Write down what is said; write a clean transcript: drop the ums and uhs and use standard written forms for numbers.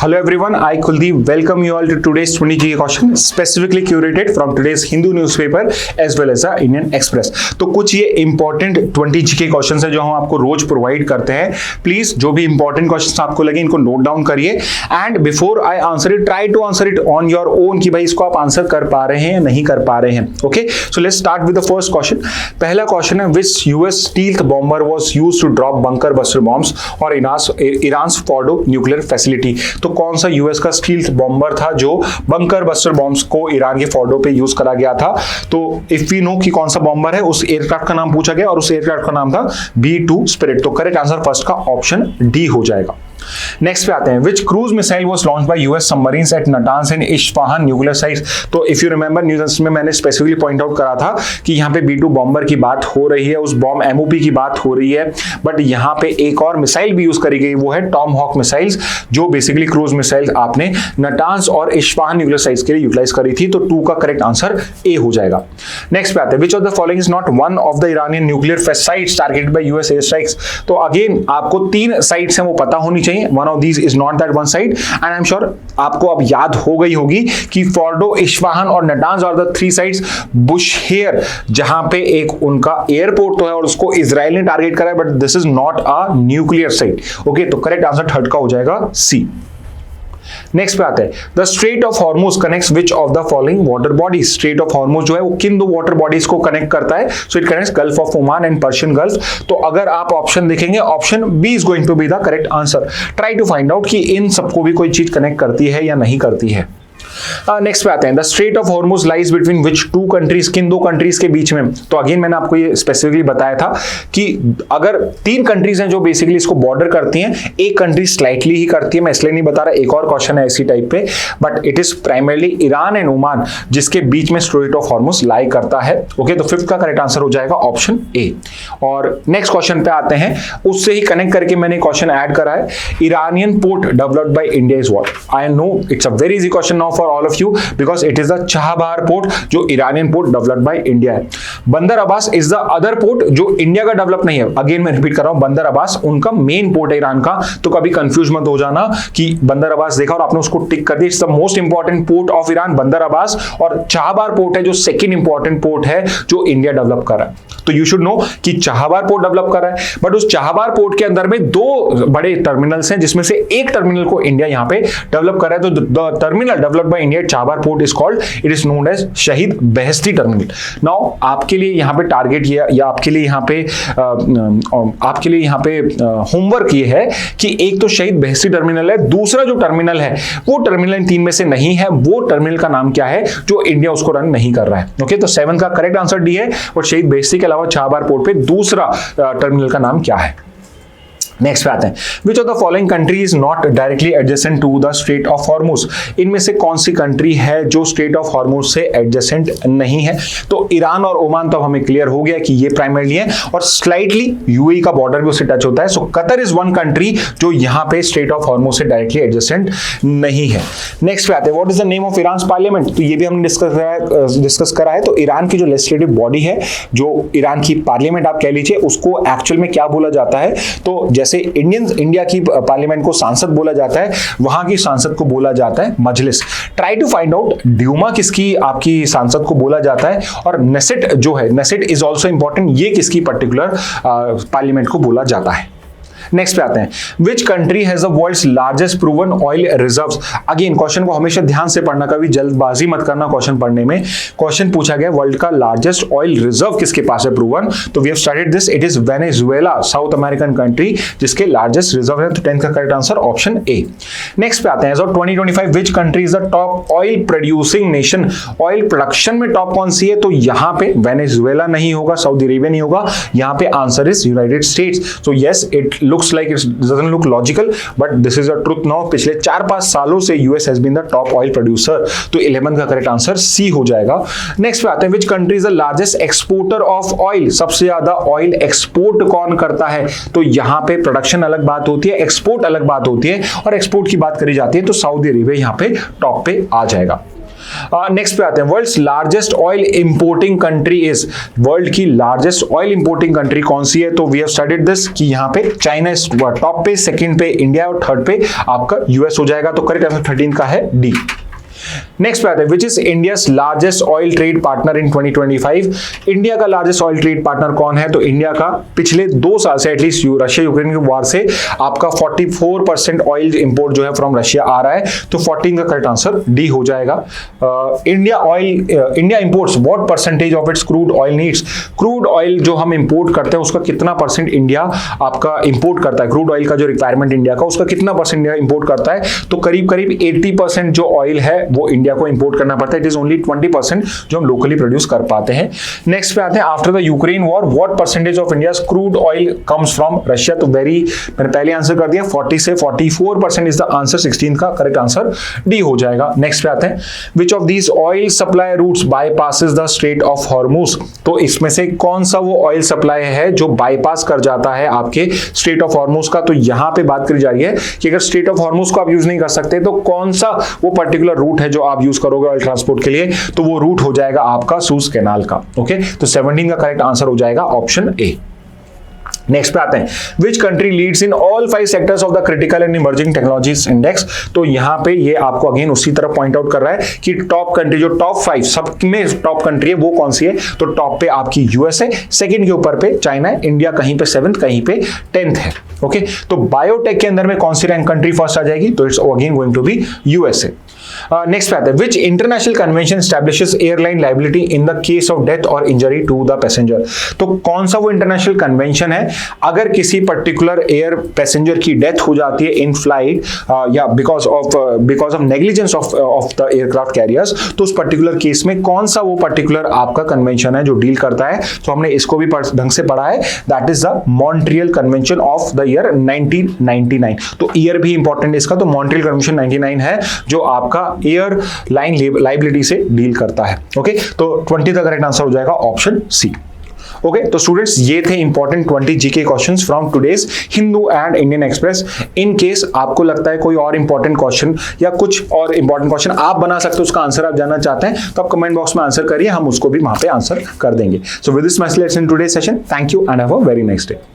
Hello everyone, I Kuldeep welcome you all to today's 20 GK question specifically curated from today's Hindu newspaper as well as the Indian Express। तो कुछ ये important 20 GK questions है जो हम आपको रोज provide करते हैं। प्लीज जो भी इंपॉर्टेंट क्वेश्चंस आपको लगे इनको नोट डाउन करिए and before I answer it try to answer it on your own कि भाई इसको आप आंसर कर पा रहे हैं या नहीं कर पा रहे हैं। Okay, so let's start with the first question. पहला क्वेश्चन है which US stealth bomber was used to drop bunker buster bombs और ईरान्स फॉर्डो न्यूक्लियर फैसिलिटी। तो कौन सा यूएस का स्टील्थ बॉम्बर था जो बंकर बस्टर बॉम्ब्स को ईरान के फॉर्डो पे यूज करा गया था। तो इफ वी नो कि कौन सा बॉम्बर है, उस एयरक्राफ्ट का नाम पूछा गया और उस एयरक्राफ्ट का नाम था B-2 स्पिरिट। तो करेक्ट आंसर फर्स्ट का ऑप्शन डी हो जाएगा। नेक्स्ट पे आते हैं which cruise missile was launched by US submarines at Natanz and Isfahan nuclear sites. तो इफ यू रिमेंबर न्यूज़ में मैंने स्पेसिफिकली पॉइंट आउट करा था कि यहाँ पे B-2 बॉम्बर की बात हो रही है, उस बॉम्ब MOP की बात हो रही है, बट यहाँ पे एक और मिसाइल भी यूज करी गई, वो है टॉम हॉक मिसाइल्स, जो बेसिकली क्रूज मिसाइल आपने नाटांज और इस्फहान न्यूक्लियर साइट्स के लिए यूटिलाइज करी थी। तो 2 का करेक्ट आंसर ए हो जाएगा। नेक्स्ट पे आते हैं which of the following is not one of the Iranian nuclear sites targeted bye US air strikes. तो अगेन आपको 3 साइट्स हैं वो पता होनी चाहिए। One of these is not that one side and I am sure आपको अब याद हो गई होगी कि फॉर्डो, इस्फहान और नाटांज आर द 3 साइट्स। बुशहेर जहां पे एक उनका एयरपोर्ट तो है और उसको इजराइल ने टारगेट करा है, but this is not a nuclear site. Okay, तो करेक्ट आंसर थर्ड का हो जाएगा सी। नेक्स्ट पे आते हैं the strait of Hormuz connects which of the following water bodies. Straight of Hormuz जो है वो किन 2 वाटर बॉडीज को कनेक्ट करता है? So it connects gulf of Oman and Persian gulf. तो अगर आप ऑप्शन देखेंगे option B is going to be the correct answer. Try to find out कि इन सबको भी कोई चीज कनेक्ट करती है या नहीं करती है। नेक्स्ट पे आते हैं the strait of Hormuz lies between which 2 countries, किन 2 कंट्रीज के बीच में। तो अगेन मैंने आपको ये स्पेसिफिकली बताया था कि अगर 3 कंट्रीज हैं जो बेसिकली इसको बॉर्डर करती हैं, एक कंट्री स्लाइटली ही करती है, मैं इसलिए नहीं बता रहा, एक और क्वेश्चन है इसी टाइप पे, but it is primarily Iran and Oman जिसके बीच में स्ट्रेट ऑफ हॉर्मुज लाई करता है। ओके, तो 5th का करेक्ट आंसर हो जाएगा ऑप्शन ए। और नेक्स्ट क्वेश्चन पे आते हैं, उससे ही कनेक्ट करके मैंने क्वेश्चन ऐड करा है Iranian port developed by India is what. I know it's a very easy question now for all of you because it is the Chabahar port जो Iranian port developed by India है। Bandar Abbas is the other port जो India का develop नहीं है। Again मैं repeat कर रहा हूं, बंदर अब्बास उनका मेन पोर्ट है ईरान का। तो कभी कंफ्यूज मत हो जाना कि बंदर अब्बास देखा और आपने उसको टिक कर दिया। It's the most important port of Iran बंदर अब्बास, और चाबहार पोर्ट है जो सेकंड इंपॉर्टेंट पोर्ट है जो इंडिया डेवलप कर रहा है। तो यू शुड नो कि चाबहार पोर्ट डेवलप कर रहा है, बट उस चाबहार पोर्ट के अंदर में 2 बड़े टर्मिनल्स हैं जिसमें से एक टर्मिनल को इंडिया यहां पे डेवलप कर रहा है। तो the terminal developed by India Chabahar port is called, it is known as Shahid Beheshti terminal. Now आपके लिए यहां पे टारगेट या आपके लिए यहां पे होमवर्क ये है कि एक तो शहीद बेहेस्ती टर्मिनल है, दूसरा जो टर्मिनल है वो टर्मिनल इन 3 में से नहीं है। वो टर्मिनल का नाम क्या है जो इंडिया उसको रन नहीं कर रहा है? ओके, तो 7 का करेक्ट आंसर डी है। और शहीद बेहेस्ती के अलावा चाबहार पोर्ट पे दूसरा टर्मिनल का नाम क्या है? नेक्स्ट पे आते हैं which of the following country is not directly adjacent to the strait of Hormuz. इनमें से कौन सी कंट्री है जो स्ट्रेट ऑफ हॉर्मुज से एडजेसेंट नहीं है? तो ईरान और ओमान तो हमें क्लियर हो गया कि ये प्राइमरली है और स्लाइटली यूएई का बॉर्डर भी उससे टच होता है। सो कतर इज वन कंट्री जो यहां पे स्ट्रेट ऑफ हॉर्मुज से डायरेक्टली एडजेसेंट नहीं है। नेक्स्ट पे आते हैं what is the name of Iran parliament. तो ये भी हमने डिस्कस करा है। तो ईरान की जो लेजिस्लेटिव बॉडी है, जो ईरान की पार्लियामेंट आप कह लीजिए, उसको एक्चुअल में क्या बोला जाता है? तो जैसे इंडिया की पार्लियामेंट को सांसद बोला जाता है, वहां की सांसद को बोला जाता है मजलिस। Try to find out Duma किसकी आपकी सांसद को बोला जाता है, और नेसेट जो है, नेसेट इज ऑल्सो इंपॉर्टेंट, ये किसकी पर्टिकुलर पार्लियामेंट को बोला जाता है। नेक्स्ट पे आते हैं which country has the world's largest proven oil reserves. Again question को हमेशा ध्यान से पढ़ना, कभी जल्दबाजी मत करना क्वेश्चन पढ़ने में। क्वेश्चन पूछा गया वर्ल्ड का लार्जेस्ट ऑयल रिजर्व किसके पास है प्रूवन। तो we have started this, it is Venezuela, South American country जिसके लार्जेस्ट रिजर्व है। तो 10th का correct answer option A. Next पे आते हैं as of 2025 which country is the top oil producing nation. Oil production में top कौन सी है? तो यहां पे वेनेजुएला नहीं होगा, सऊदी अरेबिया नहीं होगा, यहां पे answer is United states. So yes, it looks like it doesn't look logical but this is a truth now। पिछले 4-5 सालों से US has been the top oil producer। तो 11 का करेक्ट आंसर सी हो जाएगा। नेक्स्ट पे आते हैं which country is the largest exporter of oil। सबसे ज्यादा ऑयल एक्सपोर्ट कौन करता है? तो यहां पे प्रोडक्शन अलग बात होती है, एक्सपोर्ट अलग बात होती है, और एक्सपोर्ट की बात करी जाती है तो सऊदी अरेबिया यहां पे टॉप पे आ जाएगा। नेक्स्ट पे आते हैं, world's largest oil importing country is, world की लार्जेस्ट ऑयल इंपोर्टिंग कंट्री कौन सी है? तो वी हैव स्टडीड दिस कि यहाँ पे चाइना इज टॉप पे, सेकंड पे इंडिया और थर्ड पे आपका यूएस हो जाएगा। तो करेक्ट आंसर 13 का है डी। नेक्स्ट पे आते हैं, which is India's largest oil trade partner in 2025? India का लार्जेस्ट ऑयल ट्रेड पार्टनर कौन है? तो इंडिया का पिछले 2 साल से एटलीस्ट रशिया यूक्रेन की वार से आपका 44% ऑयल इंपोर्ट जो है फ्रॉम रशिया आ रहा है। तो 14 का करेक्ट आंसर डी हो जाएगा। India imports what percentage of its crude oil needs? Crude oil जो हम इंपोर्ट करते हैं उसका कितना परसेंट इंडिया आपका इंपोर्ट करता है? क्रूड ऑयल का जो रिक्वायरमेंट इंडिया का, उसका कितना परसेंट इंडिया इंपोर्ट करता है? तो करीब करीब 80% जो ऑयल है वो इंडिया को इंपोर्ट करना पड़ता है। इट इज ओनली 20% जो हम लोकली प्रोड्यूस कर पाते हैं। नेक्स्ट पे आते हैं, after the Ukraine war what percentage of India's crude oil comes from Russia? तो मैंने पहले आंसर कर दिया, 40 से 44% इज द आंसर। 16 का करेक्ट आंसर डी हो जाएगा। नेक्स्ट पे आते हैं, which of these oil supply routes bypasses the strait of Hormuz? तो इसमें से कौन सा वो ऑयल सप्लाई है जो बाईपास कर जाता है आपके स्ट्रेट ऑफ हॉर्मुज का? तो यहां पे बात करी जा रही है कि अगर स्ट्रेट ऑफ हॉर्मुज को आप यूज नहीं कर सकते तो कौन सा वो पर्टिकुलर रूट है जो आप यूज करोगे ऑयल ट्रांसपोर्ट के लिए? तो वो रूट हो जाएगा आपका सूज कैनाल का। ओके, तो 17 का करेक्ट आंसर हो जाएगा ऑप्शन ए। नेक्स्ट पे आते हैं, which country leads in all 5 sectors of the critical and emerging technologies index? तो यहां पे ये आपको अगेन उसी तरह पॉइंट आउट कर रहा है कि टॉप कंट्री, जो टॉप 5 सब में टॉप कंट्री है वो कौन सी है? तो टॉप पे आपकी यूएस है, सेकंड के ऊपर पे चाइना है, इंडिया कहीं पे 7th, कहीं पे 10th है। ओके, तो बायोटेक के अंदर में कौन सी रैंक कंट्री फर्स्ट आ जाएगी? तो it's again going to be USA. Next पे आता है, which international convention establishes airline liability in the case of death और इंजरी टू द पैसेंजर? तो कौन सा वो इंटरनेशनल कन्वेंशन है अगर किसी पर्टिकुलर एयर पैसेंजर की डेथ हो जाती है इन फ्लाइट या because of negligence of the aircraft carriers, तो उस पर्टिकुलर केस में कौन सा वो पर्टिकुलर आपका कन्वेंशन है जो डील करता है? तो हमने इसको भी ढंग से पढ़ा है, that is the Montreal convention of the year 1999। तो ईयर भी इंपॉर्टेंट है इसका, तो मॉन्ट्रियल कन्वेंशन 99 है जो आपका एयर लाइन लाइबिलिटी से डील करता है। ओके, तो 20 का करेक्ट आंसर हो जाएगा ऑप्शन सी। ओके, तो स्टूडेंट्स ये थे important 20 GK questions from today's Hindu and Indian express. In case आपको लगता है कोई और इंपॉर्टेंट क्वेश्चन या कुछ और इंपॉर्टेंट क्वेश्चन आप बना सकते हो, उसका आंसर आप जानना चाहते हैं, तो आप कमेंट बॉक्स में आंसर करिए, हम उसको भी वहां पे आंसर कर देंगे। So with this message let's end today's session. Thank you and have a very nice day.